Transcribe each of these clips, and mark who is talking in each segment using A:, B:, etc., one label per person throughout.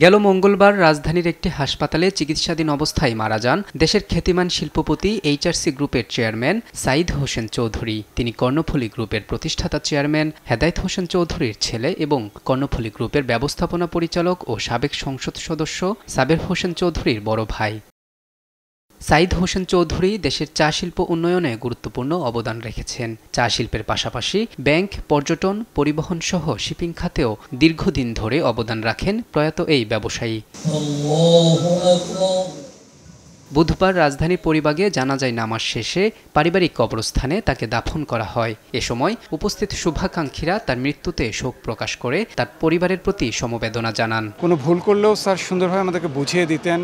A: গেল মঙ্গলবার রাজধানীর একটি হাসপাতালে চিকিৎসাধীন অবস্থায় মারা যান দেশের খ্যাতিমান শিল্পপতি এইচআরসি গ্রুপের চেয়ারম্যান সাঈদ হোসেন চৌধুরী। তিনি কর্ণফুলী গ্রুপের প্রতিষ্ঠাতা চেয়ারম্যান হেদায়েত হোসেন চৌধুরীর ছেলে এবং কর্ণফুলী গ্রুপের ব্যবস্থাপনা পরিচালক ও সাবেক সংসদ সদস্য সাবের হোসেন চৌধুরীর বড় ভাই। সাঈদ হোসেন চৌধুরী দেশের চা শিল্প উন্নয়নে গুরুত্বপূর্ণ অবদান রেখেছেন। চা শিল্পের পাশাপাশি ব্যাংক, পর্যটন, পরিবহন সহ শিপিং খাতেও দীর্ঘদিন ধরে অবদান রাখেন প্রয়াত এই ব্যবসায়ী। বুধবার রাজধানীর পরিবাগে জানাজায় নামাজ শেষে পারিবারিক কবরস্থানে তাকে দাফন করা হয়। এ সময় উপস্থিত শুভাকাঙ্ক্ষীরা তার মৃত্যুতে শোক প্রকাশ করে তার পরিবারের প্রতি সমবেদনা জানান।
B: কোনো ভুল করলেও স্যার সুন্দরভাবে আমাদেরকে বুঝিয়ে দিতেন।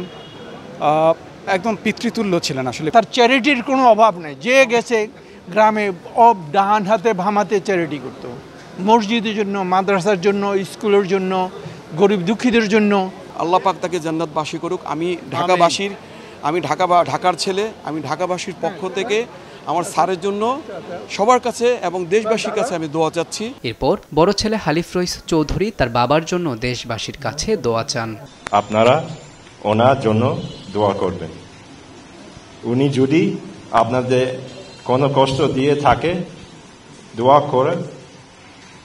B: একদম পিতৃতুল্য ছিলেন আসলে।
C: তার চ্যারিটির কোনো অভাব নেই। যে গেছে গ্রামে ডান হাতে ভামাতে চ্যারিটি করতো, মসজিদের জন্য, মাদ্রাসার জন্য, স্কুলের জন্য, গরিব দুঃখীদের জন্য।
D: আল্লাহ পাক তাকে জান্নাতবাসী করুক। আমি ঢাকার ছেলে, আমি ঢাকাবাসীর পক্ষ থেকে আমার স্যারের জন্য সবার কাছে এবং দেশবাসীর কাছে আমি দোয়া চাচ্ছি।
A: এরপর বড় ছেলে হালিফ রইস চৌধুরী তার বাবার জন্য দেশবাসীর কাছে দোয়া চান।
E: আপনারা ওনার জন্য দোয়া করবেন। উনি যদি আপনাদের কোনো কষ্ট দিয়ে থাকে, দোয়া করে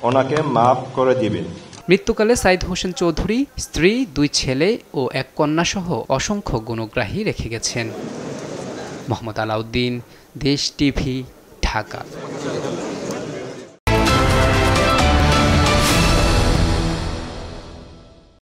E: ওনাকে মাফ করে দিবেন।
A: মৃত্যুকালে সাঈদ হোসেন চৌধুরী স্ত্রী, 2 ছেলে ও 1 কন্যাসহ অসংখ্য গুণগ্রাহী রেখে গেছেন। মোহাম্মদ আলাউদ্দিন, দেশ টিভি, ঢাকা।